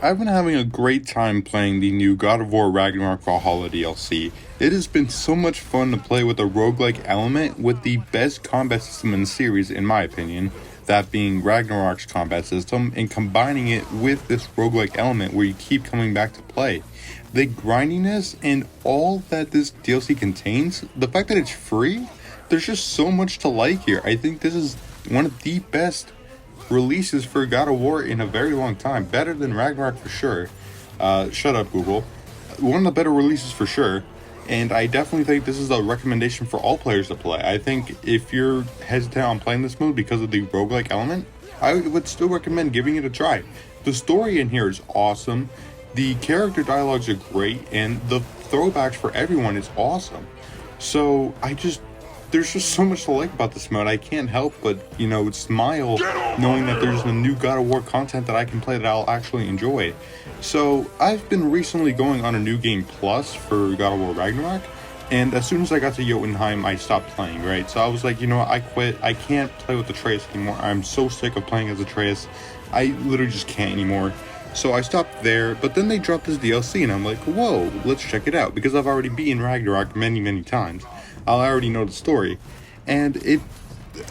I've been having a great time playing the new God of War Ragnarok Valhalla DLC. It has been so much fun to play with a roguelike element with the best combat system in the series, in my opinion, that being Ragnarok's combat system, and combining it with this roguelike element where you keep coming back to play. The grindiness and all that this DLC contains, the fact that it's free, there's just so much to like here. I think this is one of the best releases for God of War in a very long time. Better than Ragnarok for sure. Shut up, Google. One of the better releases for sure. And I definitely think this is a recommendation for all players to play. I think if you're hesitant on playing this mode because of the roguelike element, I would still recommend giving it a try. The story in here is awesome. The character dialogues are great. And the throwbacks for everyone is awesome. So there's just so much to like about this mode. I can't help but, smile knowing that there's a new God of War content that I can play that I'll actually enjoy. So I've been recently going on a new game plus for God of War Ragnarok, and as soon as I got to Jotunheim, I stopped playing, right? So I was like, I quit. I can't play with Atreus anymore. I'm so sick of playing as Atreus. I literally just can't anymore. So I stopped there, but then they dropped this DLC, and I'm like, whoa, let's check it out, because I've already beaten Ragnarok many, many times. I already know the story, and it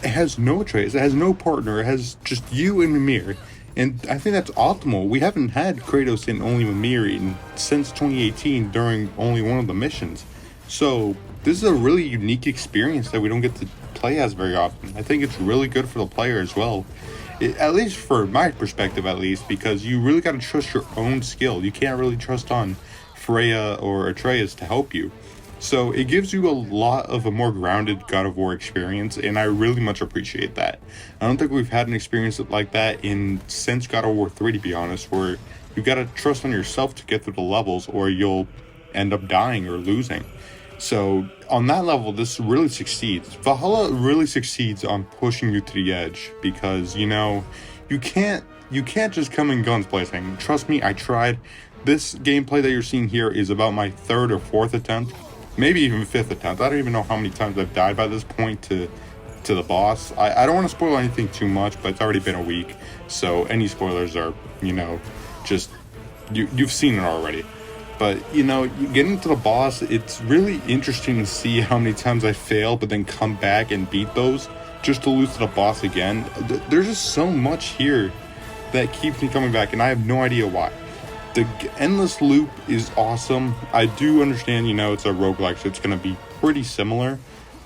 has no Atreus, it has no partner, it has just you and Mimir, and I think that's optimal. We haven't had Kratos and only Mimir since 2018 during only one of the missions, so this is a really unique experience that we don't get to play as very often. I think it's really good for the player as well, at least for my perspective at least, because you really got to trust your own skill. You can't really trust on Freya or Atreus to help you. So it gives you a lot of a more grounded God of War experience, and I really much appreciate that. I don't think we've had an experience like that since God of War 3, to be honest, where you got to trust on yourself to get through the levels or you'll end up dying or losing. So on that level, this really succeeds. Valhalla really succeeds on pushing you to the edge because, you can't just come in guns blazing. Trust me, I tried. This gameplay that you're seeing here is about my third or fourth attempt. Maybe even fifth attempt. I don't even know how many times I've died by this point to the boss. I don't want to spoil anything too much, but it's already been a week, so any spoilers are, just you've seen it already. But getting to the boss, it's really interesting to see how many times I fail, but then come back and beat those just to lose to the boss again. There's just so much here that keeps me coming back, and I have no idea why. The endless loop is awesome. I do understand, it's a roguelike, so it's going to be pretty similar,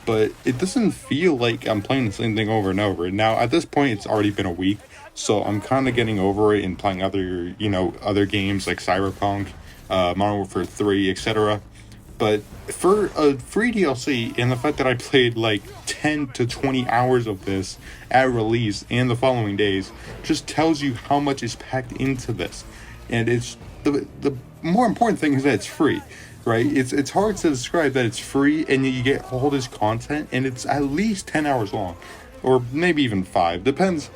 but it doesn't feel like I'm playing the same thing over and over. Now, at this point, it's already been a week, so I'm kind of getting over it and playing other games like Cyberpunk, Modern Warfare 3, etc. But for a free DLC, and the fact that I played like 10 to 20 hours of this at release and the following days, just tells you how much is packed into this. And it's the more important thing is that it's free, right? It's hard to describe that it's free and you get all this content, and it's at least 10 hours long, or maybe even 5. Depends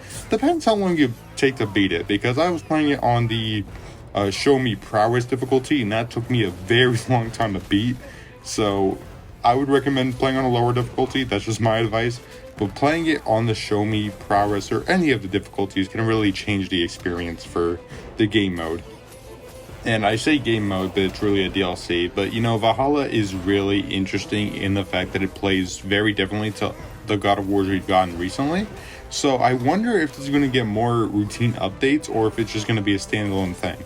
how long you take to beat it, because I was playing it on the show me prowess difficulty, and that took me a very long time to beat. So I would recommend playing on a lower difficulty. That's just my advice. But playing it on the show me prowess or any of the difficulties can really change the experience for the game mode. And I say game mode, but it's really a DLC. But Valhalla is really interesting in the fact that it plays very differently to the God of Wars we've gotten recently. So I wonder if this is going to get more routine updates or if it's just going to be a standalone thing.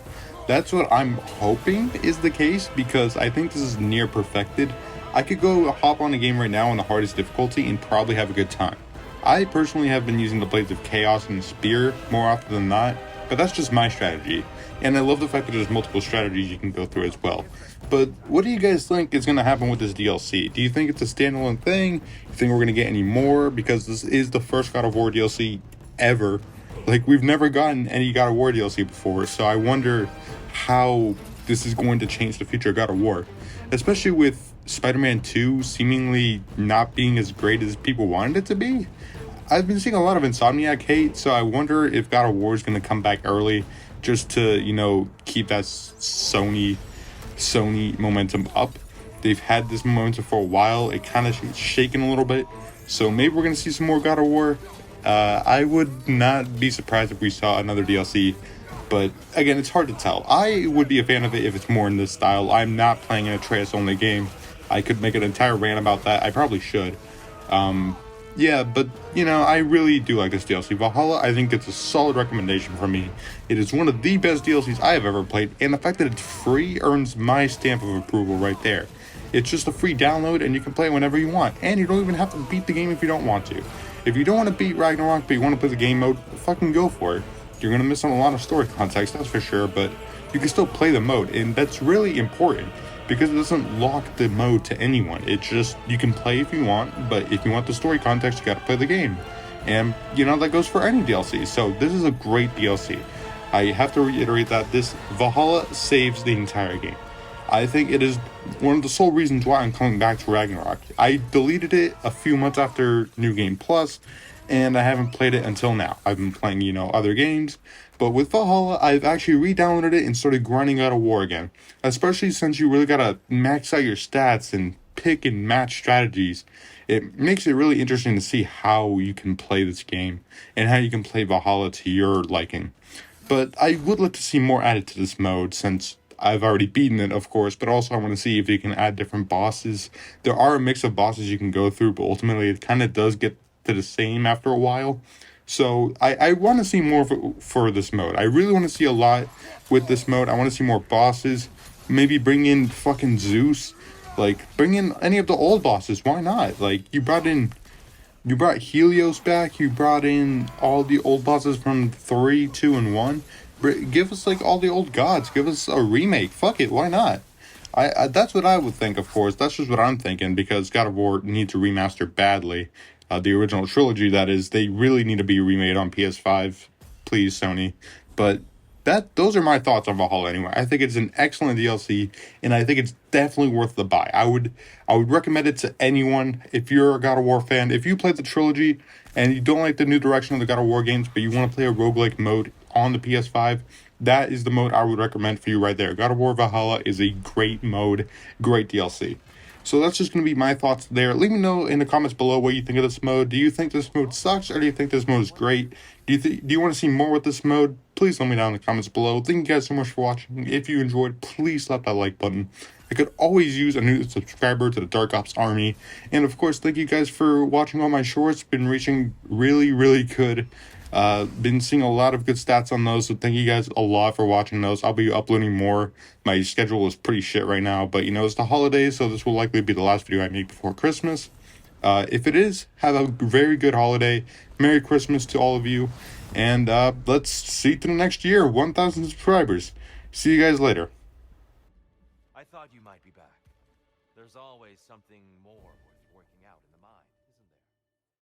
That's what I'm hoping is the case, because I think this is near perfected. I could go hop on a game right now on the hardest difficulty and probably have a good time. I personally have been using the Blades of Chaos and the Spear more often than not, but that's just my strategy. And I love the fact that there's multiple strategies you can go through as well. But what do you guys think is going to happen with this DLC? Do you think it's a standalone thing? Do you think we're going to get any more? Because this is the first God of War DLC ever. Like, we've never gotten any God of War DLC before, so I wonder how this is going to change the future of God of War. Especially with Spider-Man 2 seemingly not being as great as people wanted it to be. I've been seeing a lot of Insomniac hate, so I wonder if God of War is going to come back early just to, keep that Sony momentum up. They've had this momentum for a while. It kind of shaken a little bit. So maybe we're going to see some more God of War. I would not be surprised if we saw another DLC But again, it's hard to tell. I would be a fan of it if it's more in this style. I'm not playing an Atreus only game. I could make an entire rant about that. I probably should. Yeah, but I really do like this DLC. Valhalla, I think it's a solid recommendation from me. It is one of the best DLCs I have ever played, and the fact that it's free earns my stamp of approval right there. It's just a free download, and you can play it whenever you want, and you don't even have to beat the game if you don't want to. If you don't want to beat Ragnarok, but you want to play the game mode, fucking go for it. You're gonna miss on a lot of story context, that's for sure, but you can still play the mode, and that's really important because it doesn't lock the mode to anyone. It's just you can play if you want, but if you want the story context, you gotta play the game. And that goes for any DLC. So this is a great DLC. I have to reiterate that this Valhalla saves the entire game. I think it is one of the sole reasons why I'm coming back to Ragnarok. I deleted it a few months after New Game Plus, and I haven't played it until now. I've been playing, other games, but with Valhalla, I've actually re-downloaded it and started grinding God of War again. Especially since you really gotta max out your stats and pick and match strategies. It makes it really interesting to see how you can play this game and how you can play Valhalla to your liking. But I would like to see more added to this mode since I've already beaten it, of course, but also I want to see if you can add different bosses. There are a mix of bosses you can go through, but ultimately it kind of does get to the same after a while. So I want to see more for this mode. I really want to see a lot with this mode. I want to see more bosses. Maybe bring in fucking Zeus. Like, bring in any of the old bosses. Why not? Like, you brought Helios back. You brought in all the old bosses from 3, 2, and 1. Give us, like, all the old gods. Give us a remake. Fuck it. Why not? I that's what I would think, of course. That's just what I'm thinking, because God of War needs a remaster badly. The original trilogy, that is, they really need to be remade on PS5. Please, Sony. But those are my thoughts on Valhalla anyway. I think it's an excellent DLC, and I think it's definitely worth the buy. I would recommend it to anyone. If you're a God of War fan, if you played the trilogy and you don't like the new direction of the God of War games, but you want to play a roguelike mode on the PS5, that is the mode I would recommend for you right there. God of War Valhalla is a great mode, great DLC. So that's just going to be my thoughts there. Let me know in the comments below what you think of this mode. Do you think this mode sucks, or do you think this mode is great? Do you want to see more with this mode? Please let me know in the comments below. Thank you guys so much for watching. If you enjoyed, please slap that like button. I could always use a new subscriber to the Dark Ops army. And of course, thank you guys for watching all my shorts. Been reaching really, really good. Been seeing a lot of good stats on those, so thank you guys a lot for watching those. I'll be uploading more. My schedule is pretty shit right now, but it's the holidays, so this will likely be the last video I make before Christmas. If it is, have a very good holiday. Merry Christmas to all of you, and let's see to the next year, 1,000 subscribers. See you guys later. I thought you might be back. There's always something more worth working out in the mind.